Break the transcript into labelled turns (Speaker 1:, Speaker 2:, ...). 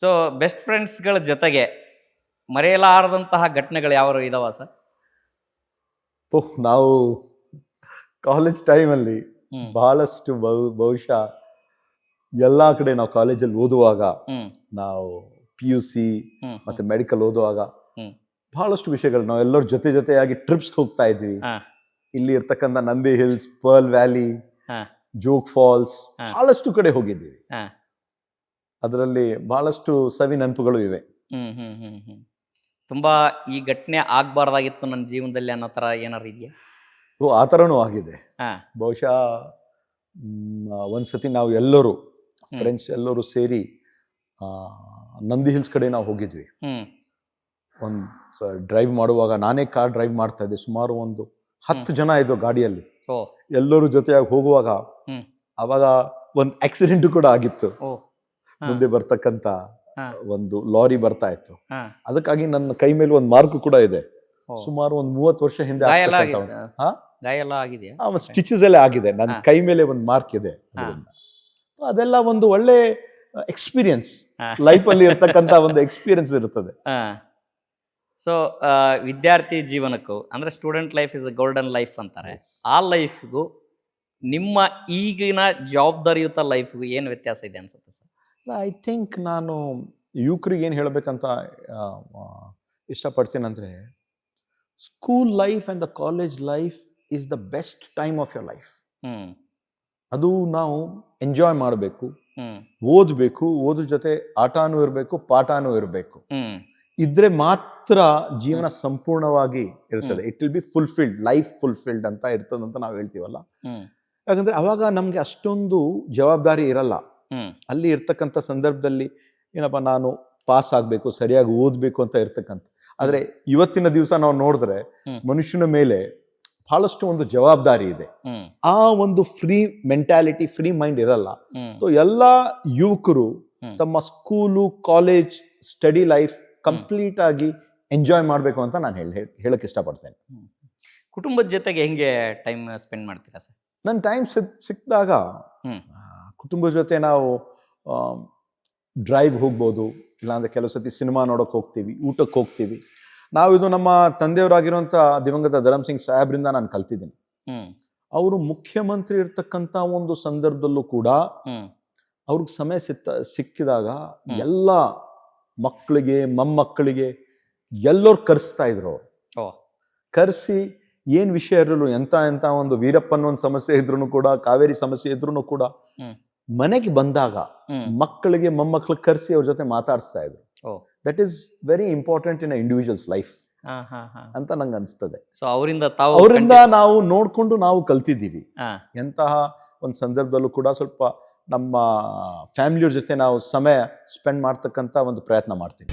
Speaker 1: So best ಫ್ರೆಂಡ್ಸ್ಗಳ ಜೊತೆಗೆ ಮರೆಯಲಾರದಂತಹ ಘಟನೆಗಳು ಯಾವ ಇದಾವ ಸರ್?
Speaker 2: ನಾವು ಕಾಲೇಜ್ ಟೈಮಲ್ಲಿ
Speaker 1: ಹ್ಮ್.
Speaker 2: ಬಹಳಷ್ಟು ಬಹುಶಃ ಎಲ್ಲ ಕಡೆ ನಾವು ಕಾಲೇಜಲ್ಲಿ ಓದುವಾಗ,
Speaker 1: ಹ್ಮ್
Speaker 2: ನಾವು PUC
Speaker 1: ಹ್ಮ್
Speaker 2: ಮತ್ತೆ ಮೆಡಿಕಲ್ ಓದುವಾಗ
Speaker 1: ಹ್ಮ್
Speaker 2: ಬಹಳಷ್ಟು ವಿಷಯಗಳು ನಾವು ಎಲ್ಲರ ಜೊತೆಯಾಗಿ ಟ್ರಿಪ್ಸ್ಗೆ ಹೋಗ್ತಾ ಇದ್ವಿ.
Speaker 1: ಹಾ
Speaker 2: ಇಲ್ಲಿ ಇರ್ತಕ್ಕಂಥ ನಂದಿ ಹಿಲ್ಸ್, ಪರ್ಲ್ ವ್ಯಾಲಿ,
Speaker 1: ಹಾ
Speaker 2: ಜೋಗ್ ಫಾಲ್ಸ್,
Speaker 1: ಹಾ.
Speaker 2: ಬಹಳಷ್ಟು ಕಡೆ ಹೋಗಿದ್ದೀವಿ.
Speaker 1: ಹಾ
Speaker 2: ಅದರಲ್ಲಿ ಬಹಳಷ್ಟು ಸವಿ ನೆನಪುಗಳು ಇವೆ.
Speaker 1: ತುಂಬಾ ಈ ಘಟನೆ ಆಗ್ಬಾರ್ದಾಗಿತ್ತು ನನ್ನ ಜೀವನದಲ್ಲಿ ಅನ್ನೋ ತರ ಏನಾರು ಇದೆಯಾ?
Speaker 2: ಆ ಥರನೂ ಆಗಿದೆ.
Speaker 1: ಹಾ
Speaker 2: ಬಹುಶಃ ಒಂದ್ಸತಿ ನಾವು ಎಲ್ಲರೂ
Speaker 1: ಹ್ಮ್.
Speaker 2: ಫ್ರೆಂಡ್ಸ್ ಎಲ್ಲರೂ ಸೇರಿ ನಂದಿ ಹಿಲ್ಸ್ ಕಡೆ ನಾವು ಹೋಗಿದ್ವಿ.
Speaker 1: ಹ್ಮ್
Speaker 2: ಒಂದು ಡ್ರೈವ್ ಮಾಡುವಾಗ ನಾನೇ ಕಾರ್ ಡ್ರೈವ್ ಮಾಡ್ತಾ ಇದ್ದೆ. ಸುಮಾರು ಒಂದು 10 ಜನ ಇದ್ರು ಗಾಡಿಯಲ್ಲಿ.
Speaker 1: ಓ
Speaker 2: ಎಲ್ಲರೂ ಜೊತೆಯಾಗಿ ಹೋಗುವಾಗ
Speaker 1: ಹ್ಮ್
Speaker 2: ಅವಾಗ ಒಂದು ಆಕ್ಸಿಡೆಂಟ್ ಕೂಡ ಆಗಿತ್ತು.
Speaker 1: ಓ ಹಾ.
Speaker 2: ಮುಂದೆ ಬರ್ತಕ್ಕಂಥ
Speaker 1: ಹಾ.
Speaker 2: ಒಂದು ಲಾರಿ ಬರ್ತಾ ಇತ್ತು.
Speaker 1: ಹಾ
Speaker 2: ಅದಕ್ಕಾಗಿ ನನ್ನ ಕೈ ಮೇಲೆ ಒಂದು ಮಾರ್ಕ್ ಕೂಡ ಇದೆ.
Speaker 1: ಓ.
Speaker 2: ಸುಮಾರು ಒಂದು 30 ವರ್ಷ ಹಿಂದೆ
Speaker 1: ಗಾಯ ಎಲ್ಲ
Speaker 2: ಆಗ್ತಕ್ಕಂಥ
Speaker 1: ಆಗಿದೆ?
Speaker 2: ಹಾ?
Speaker 1: ಗಾಯ ಎಲ್ಲ ಆಗಿದೆಯಾ?
Speaker 2: ಸ್ಟಿಚಸ್ ಎಲ್ಲ ಆಗಿದೆ. ನನ್ನ
Speaker 1: ಹಾ.
Speaker 2: ಕೈ ಮೇಲೆ ಒಂದು ಮಾರ್ಕ್ ಇದೆ. ಅದರಿಂದ ಅದೆಲ್ಲ ಒಂದು ಒಳ್ಳೆ ಎಕ್ಸ್ಪೀರಿಯನ್ಸ್,
Speaker 1: ಹಾ.
Speaker 2: ಲೈಫಲ್ಲಿ ಇರ್ತಕ್ಕಂಥ ಒಂದು ಎಕ್ಸ್ಪೀರಿಯನ್ಸ್ ಇರುತ್ತದೆ.
Speaker 1: ಸೊ ವಿದ್ಯಾರ್ಥಿ ಜೀವನಕ್ಕೂ ಅಂದ್ರೆ student life is a golden life ಅಂತಾರೆ. ಆ ಲೈಫ್ಗೂ ನಿಮ್ಮ ಈಗಿನ ಜವಾಬ್ದಾರಿಯುತ ಲೈಫ್ಗೂ ಏನು ವ್ಯತ್ಯಾಸ ಇದೆ ಅನ್ಸುತ್ತೆ ಸರ್?
Speaker 2: ಐ ಥಿಂಕ್ ನಾನು ಯುವಕರಿಗೆ ಏನು ಹೇಳಬೇಕಂತ ಇಷ್ಟಪಡ್ತೀನಿ ಅಂದರೆ, school life and the college life is the best time of your life.
Speaker 1: Hmm
Speaker 2: ಅದು ನಾವು ಎಂಜಾಯ್ ಮಾಡಬೇಕು,
Speaker 1: ಹ್ಮ್
Speaker 2: ಓದಬೇಕು, ಓದ್ರ ಜೊತೆ ಆಟನೂ ಇರಬೇಕು, ಪಾಠನೂ ಇರಬೇಕು.
Speaker 1: ಹ್ಮ್
Speaker 2: ಇದ್ರೆ ಮಾತ್ರ ಜೀವನ ಸಂಪೂರ್ಣವಾಗಿ ಇರ್ತದೆ. It will be fulfilled, life fulfilled ಅಂತ ಇರ್ತದೆ ಅಂತ ನಾವು ಹೇಳ್ತೀವಲ್ಲ.
Speaker 1: ಹ್ಮ್
Speaker 2: ಯಾಕಂದ್ರೆ ಅವಾಗ ನಮಗೆ ಅಷ್ಟೊಂದು ಜವಾಬ್ದಾರಿ ಇರಲ್ಲ.
Speaker 1: ಹ್ಮ್
Speaker 2: ಅಲ್ಲಿ ಇರ್ತಕ್ಕಂಥ ಸಂದರ್ಭದಲ್ಲಿ ಏನಪ್ಪ, ನಾನು ಪಾಸ್ ಆಗಬೇಕು, ಸರಿಯಾಗಿ ಓದಬೇಕು ಅಂತ ಇರ್ತಕ್ಕಂಥ. ಆದರೆ ಇವತ್ತಿನ ದಿವಸ ನಾವು ನೋಡಿದ್ರೆ
Speaker 1: ಹ್ಮ್.
Speaker 2: ಮನುಷ್ಯನ ಮೇಲೆ ಬಹಳಷ್ಟು ಒಂದು ಜವಾಬ್ದಾರಿ ಇದೆ.
Speaker 1: ಹ್ಮ್
Speaker 2: ಆ ಒಂದು ಫ್ರೀ ಮೆಂಟ್ಯಾಲಿಟಿ, ಫ್ರೀ ಮೈಂಡ್ ಇರಲ್ಲ.
Speaker 1: ಹ್ಮ್
Speaker 2: ಸೊ ಎಲ್ಲ ಯುವಕರು
Speaker 1: ಹ್ಮ್.
Speaker 2: ತಮ್ಮ school, college, study life complete ಆಗಿ ಎಂಜಾಯ್ ಮಾಡಬೇಕು ಅಂತ ನಾನು ಹೇಳಕ್ಕೆ ಇಷ್ಟಪಡ್ತೇನೆ.
Speaker 1: ಕುಟುಂಬದ ಜೊತೆಗೆ ಹೆಂಗೆ ಟೈಮ್ ಸ್ಪೆಂಡ್ ಮಾಡ್ತೀರಾ ಸರ್?
Speaker 2: ನನ್ನ ಟೈಮ್ ಸಿಕ್ಕಿದಾಗ
Speaker 1: ಹ್ಮ್
Speaker 2: ಕುಟುಂಬದ ಜೊತೆ ನಾವು ಡ್ರೈವ್ ಹೋಗ್ಬೋದು, ಇಲ್ಲಾಂದರೆ ಕೆಲವು ಸತಿ ಸಿನಿಮಾ ನೋಡೋಕೆ ಹೋಗ್ತೀವಿ, ಊಟಕ್ಕೆ ಹೋಗ್ತೀವಿ. ನಾವು ಇದು ನಮ್ಮ ತಂದೆಯವರಾಗಿರುವಂಥ ದಿವಂಗತ ಧರಮ್ ಸಿಂಗ್ ಸಾಹೇಬ್ರಿಂದ ನಾನು ಕಲ್ತಿದ್ದೀನಿ.
Speaker 1: ಹ್ಮ್
Speaker 2: ಅವರು ಮುಖ್ಯಮಂತ್ರಿ ಇರ್ತಕ್ಕಂಥ ಒಂದು ಸಂದರ್ಭದಲ್ಲೂ ಕೂಡ
Speaker 1: ಹ್ಮ್
Speaker 2: ಅವ್ರಿಗೆ ಸಮಯ ಸಿಕ್ಕಿದಾಗ ಎಲ್ಲ ಮಕ್ಕಳಿಗೆ, ಮೊಮ್ಮಕ್ಕಳಿಗೆ ಎಲ್ಲರೂ ಕರೆಸ್ತಾ ಇದ್ರು. ಅವರು
Speaker 1: ಓ
Speaker 2: ಕರೆಸಿ ಏನು ವಿಷಯ ಇರಲು, ಎಂಥ ಒಂದು ವೀರಪ್ಪನ ಒಂದು ಸಮಸ್ಯೆ ಇದ್ರೂ ಕೂಡ, ಕಾವೇರಿ ಸಮಸ್ಯೆ ಇದ್ರೂ ಕೂಡ
Speaker 1: ಹ್ಮ್
Speaker 2: ಮನೆಗೆ ಬಂದಾಗ
Speaker 1: ಹ್ಮ್
Speaker 2: ಮಕ್ಕಳಿಗೆ, ಮೊಮ್ಮಕ್ಕಳಿಗೆ ಕರೆಸಿ ಅವ್ರ ಜೊತೆ ಮಾತಾಡಿಸ್ತಾ ಇದ್ರು.
Speaker 1: Oh
Speaker 2: that is very important in a individual's life
Speaker 1: ಹಾ ಹಾ ಹಾ
Speaker 2: ಅಂತ ನಂಗೆ ಅನಿಸ್ತದೆ.
Speaker 1: ಸೊ ಅವರಿಂದ ತಾವು
Speaker 2: ಅವರಿಂದ ನಾವು ನೋಡಿಕೊಂಡು ನಾವು ಕಲ್ತಿದ್ದೀವಿ.
Speaker 1: ಹಾ
Speaker 2: ಎಂತಹ ಒಂದು ಸಂದರ್ಭದಲ್ಲೂ ಕೂಡ ಸ್ವಲ್ಪ ನಮ್ಮ ಫ್ಯಾಮಿಲಿಯವ್ರ ಜೊತೆ ನಾವು ಸಮಯ ಸ್ಪೆಂಡ್ ಮಾಡ್ತಕ್ಕಂಥ ಒಂದು ಪ್ರಯತ್ನ ಮಾಡ್ತೀನಿ.